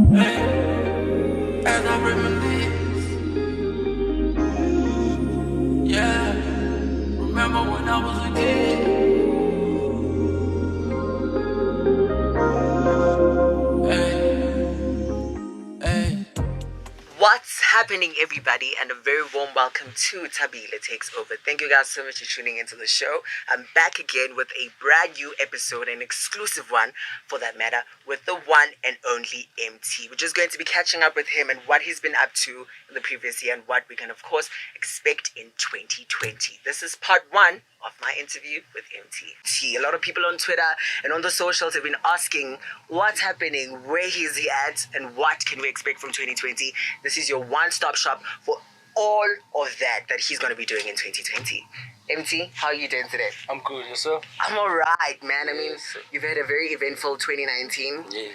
Hey, as I reminisce, yeah, remember when I was a kid. Hey, hey. What's happening, everybody, and a very warm welcome to Thabile Takes Over. Thank you guys so much for tuning into the show. I'm back again with a brand new episode, an exclusive one for that matter, with the one and only Emtee. We're just going to be catching up with him and what he's been up to in the previous year and what we can, of course, expect in 2020. This is part one of my interview with Emtee. A lot of people on Twitter and on the socials have been asking what's happening, where is he at, and what can we expect from 2020. This is your one-stop shop for all of that he's going to be doing in 2020. Emtee, how are you doing today? I'm good, yourself? I'm alright, man. I mean, Yes. you've had a very eventful 2019. Yeah,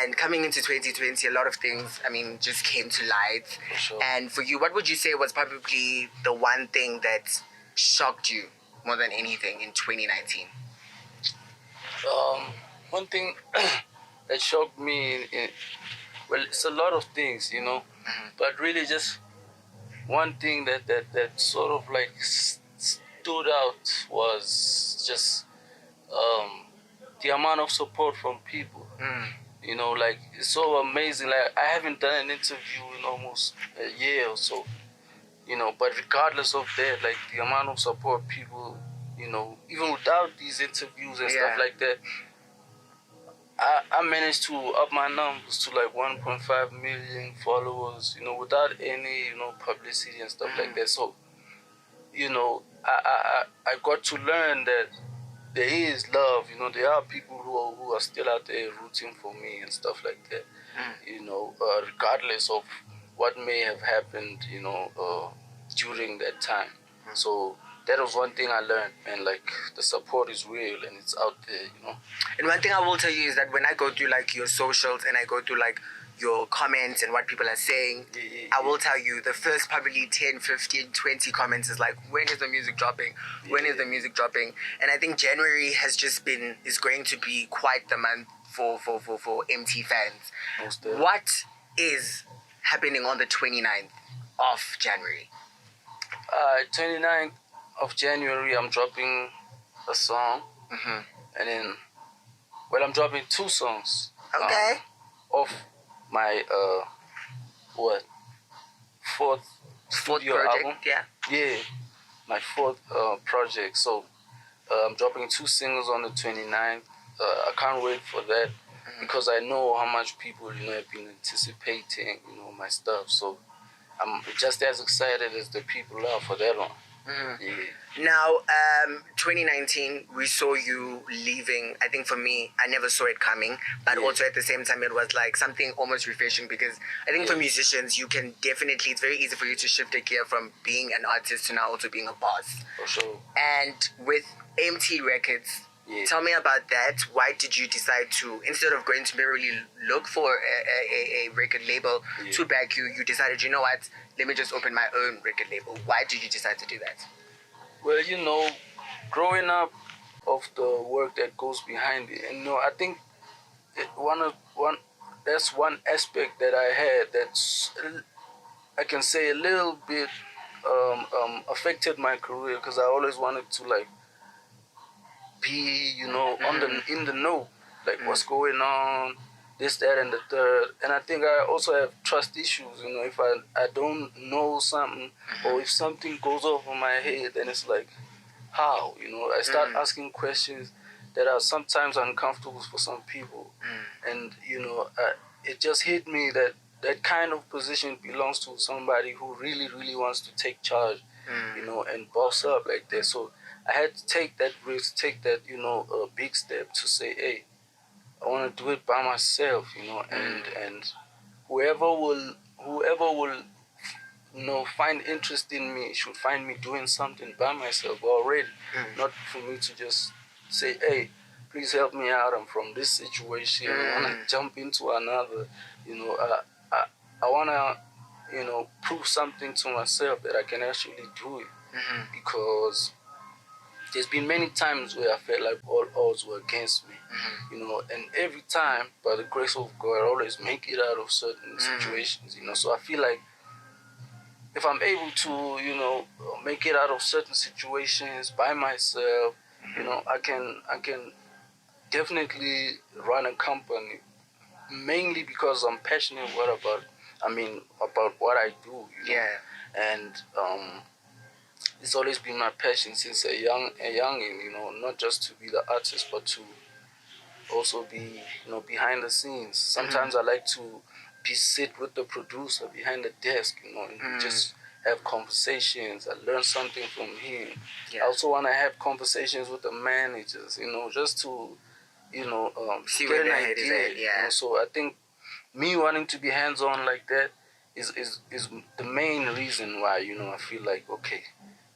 And coming into 2020, a lot of things, I mean, just came to light. for sure. And for you, what would you say was probably the one thing that shocked you more than anything in 2019? One thing that shocked me, well, it's a lot of things, but really just one thing that sort of like stood out was just the amount of support from people. Like it's so amazing. Like I haven't done an interview in almost a year or so, but regardless of that, like the amount of support people, even without these interviews and stuff like that, I managed to up my numbers to like 1.5 million followers, without any, publicity and stuff like that. So, I got to learn that there is love, there are people who are still out there rooting for me and stuff like that, regardless of what may have happened, during that time. So that was one thing I learned, and like the support is real and it's out there. And one thing I will tell you is that when I go through like your socials and I go through like your comments and what people are saying, I will tell you the first probably 10, 15, 20 comments is like, when is the music dropping? When is the music dropping? And I think January is going to be quite the month for Emtee fans. What is happening on the 29th of January? 29th of January, I'm dropping a song. And then, well, I'm dropping two songs. Okay. Off my, fourth studio project, album. yeah. Yeah, my fourth project. So I'm dropping two singles on the 29th. I can't wait for that because I know how much people, have been anticipating, my stuff. So I'm just as excited as the people are for that one. Yeah. Now, 2019, we saw you leaving. I think for me, I never saw it coming, but also at the same time, it was like something almost refreshing because I think for musicians, it's very easy for you to shift a gear from being an artist to now also being a boss. For sure. And with Emtee Records, tell me about that. Why did you decide to, instead of going to merely look for a record label to back you, you decided, you know what, let me just open my own record label. Why did you decide to do that? Well, growing up of the work that goes behind it, and I think that's one aspect that I had that's, I can say, a little bit affected my career because I always wanted to like be, in the know, like what's going on, this, that, and the third. And I think I also have trust issues, if I don't know something or if something goes over my head, then it's like, how? I start asking questions that are sometimes uncomfortable for some people. And, it just hit me that that kind of position belongs to somebody who really, really wants to take charge, and boss up like that. So I had to take that risk, take that, big step to say, hey, I want to do it by myself, and whoever will, find interest in me should find me doing something by myself already, not for me to just say, hey, please help me out. I'm from this situation. I want to jump into another. I want to, prove something to myself that I can actually do it because there's been many times where I felt like all odds were against me, you know, and every time, by the grace of God, I always make it out of certain situations, you know. So I feel like if I'm able to, you know, make it out of certain situations by myself, you know, I can definitely run a company, mainly because I'm passionate about what I do, you know? And it's always been my passion since a youngin, you know, not just to be the artist, but to also be, you know, behind the scenes. Sometimes I like to sit with the producer behind the desk, you know, and we just have conversations. I learn something from him. I also want to have conversations with the managers, you know, just to, you know, See get where an their head idea. is at, You know? So I think me wanting to be hands-on like that is the main reason why, you know, I feel like, okay,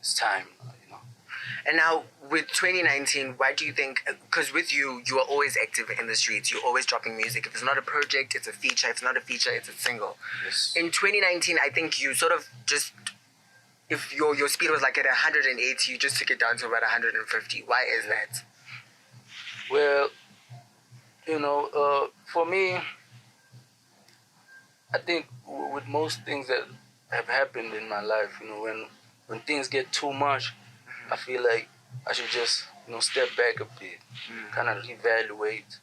it's time, you know. And now with 2019, why do you think, because with you, you are always active in the streets, you're always dropping music. If it's not a project, it's a feature. If it's not a feature, it's a single. Yes. In 2019, I think you sort of just, if your speed was like at 180, you just took it down to about 150. Why is that? Well, you know, for me, I think with most things that have happened in my life, you know, when things get too much, I feel like I should just, you know, step back a bit, kind of reevaluate,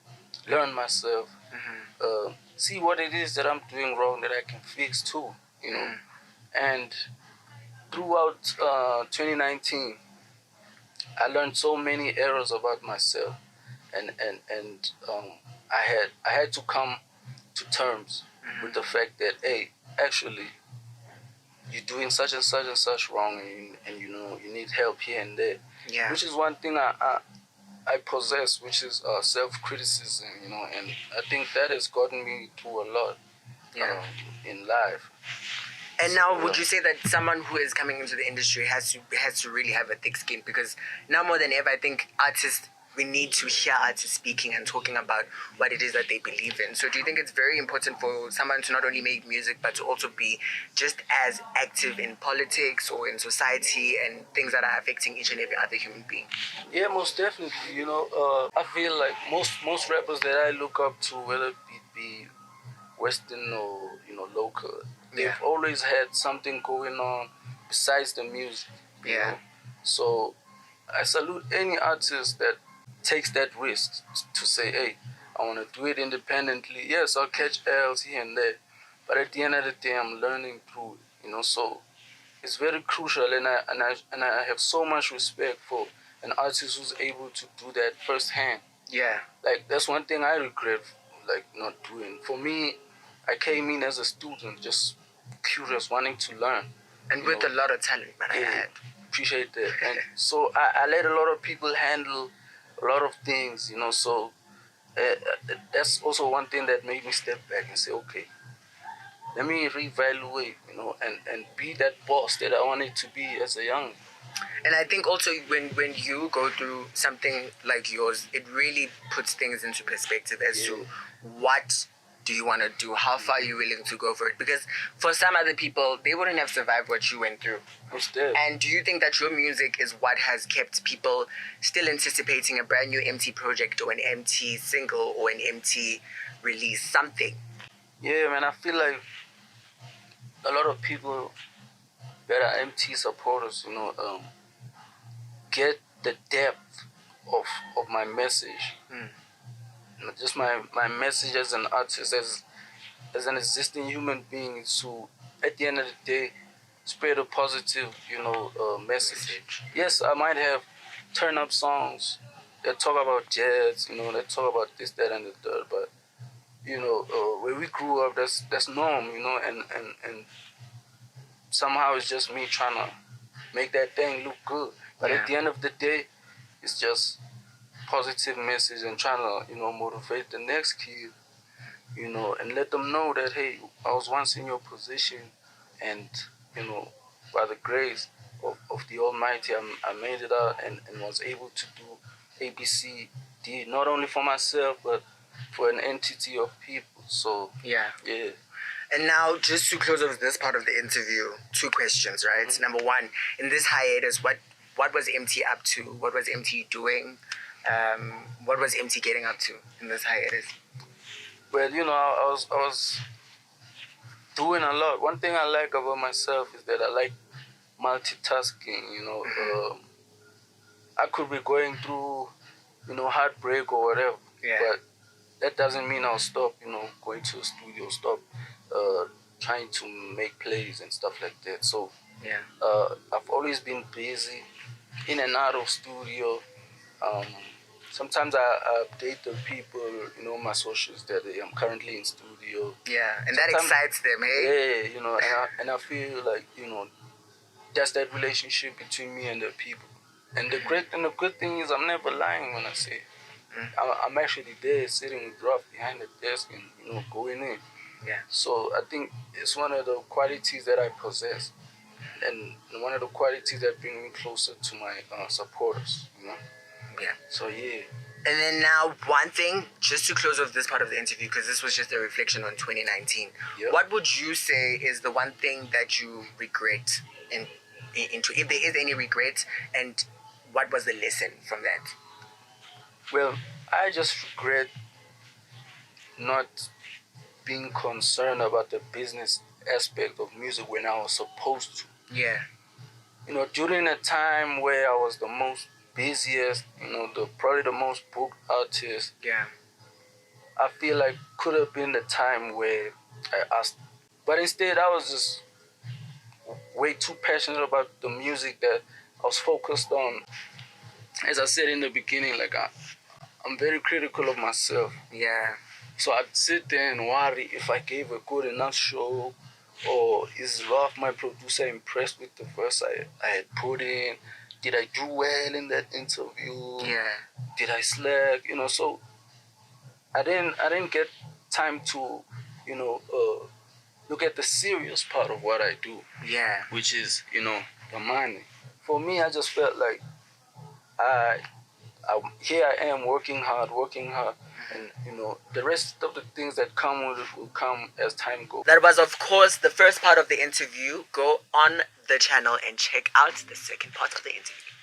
learn myself, see what it is that I'm doing wrong that I can fix too, you know. And throughout 2019, I learned so many errors about myself, and I had to come to terms with the fact that, hey, actually, you're doing such and such wrong, and you know you need help here and there. Yeah. Which is one thing I possess, which is self-criticism, you know, and I think that has gotten me through a lot in life. And now, would you say that someone who is coming into the industry has to really have a thick skin? Because now more than ever, I think artists, we need to hear artists speaking and talking about what it is that they believe in. So do you think it's very important for someone to not only make music, but to also be just as active in politics or in society and things that are affecting each and every other human being? Yeah, most definitely. You know, I feel like most rappers that I look up to, whether it be Western or, you know, local, they've always had something going on besides the music. You know? So I salute any artist that takes that risk to say, hey, I want to do it independently. Yes, I'll catch L's here and there, but at the end of the day, I'm learning through it. You know, so it's very crucial, and I have so much respect for an artist who's able to do that firsthand. Yeah. Like, that's one thing I regret, like, not doing. For me, I came in as a student, just curious, wanting to learn. And with a lot of talent, man, I had. Appreciate that. And so I let a lot of people handle a lot of things, you know, so that's also one thing that made me step back and say, okay, let me reevaluate, you know, and be that boss that I wanted to be as a young. And I think also when you go through something like yours, it really puts things into perspective as to what do you want to do, how far are you willing to go for it. Because for some other people, they wouldn't have survived what you went through. And do you think that your music is what has kept people still anticipating a brand new Emtee project or an Emtee single or an Emtee release, something? Yeah, man, I feel like a lot of people that are Emtee supporters, you know, get the depth of my message. Just my message as an artist, as an existing human being, is to, at the end of the day, spread a positive, you know, message. Yes, I might have turn up songs that talk about jazz, you know, that talk about this, that, and the third, but you know, where we grew up, that's norm, you know, and somehow it's just me trying to make that thing look good. But at the end of the day, it's just positive message and trying to, you know, motivate the next kid, you know, and let them know that, hey, I was once in your position, and, you know, by the grace of the Almighty, I made it out and was able to do ABC, D, not only for myself, but for an entity of people. So, yeah. And now, just to close off this part of the interview, 2 questions, right? Number one, in this hiatus, what what was Emtee up to? What was Emtee doing? What was Emtee getting up to in this hiatus? Well, I was doing a lot. One thing I like about myself is that I like multitasking. I could be going through, heartbreak or whatever, Yeah. but that doesn't mean I'll stop, going to the studio, stop trying to make plays and stuff like that. So Yeah. I've always been busy, in and out of studio. Um, Sometimes I update the people, my socials that I'm currently in studio. Yeah, and that Sometimes, excites them, hey? yeah, and I feel like, that's that relationship between me and the people. And the good thing is I'm never lying when I say it. I'm actually there sitting with Ruff behind the desk and, going in. Yeah. So I think it's one of the qualities that I possess, and one of the qualities that bring me closer to my supporters. Yeah. So yeah. And then now, one thing, just to close off this part of the interview, because this was just a reflection on 2019. Yep. What would you say is the one thing that you regret if there is any regret, and what was the lesson from that? Well, I just regret not being concerned about the business aspect of music when I was supposed to. Yeah. During a time where I was the most busiest, probably the most booked artist, Yeah. I feel like could have been the time where I asked. But instead, I was just way too passionate about the music that I was focused on. As I said in the beginning, like I'm very critical of myself. Yeah. So I'd sit there and worry if I gave a good enough show, or is Ralph, my producer, impressed with the verse I had put in? Did I do well in that interview? Yeah. Did I slack? So I didn't get time to, look at the serious part of what I do. Yeah. Which is, the money. For me, I just felt like I here I am working hard, and the rest of the things that come with it will come as time goes. That was, of course, the first part of the interview. Go on the channel and check out the second part of the interview.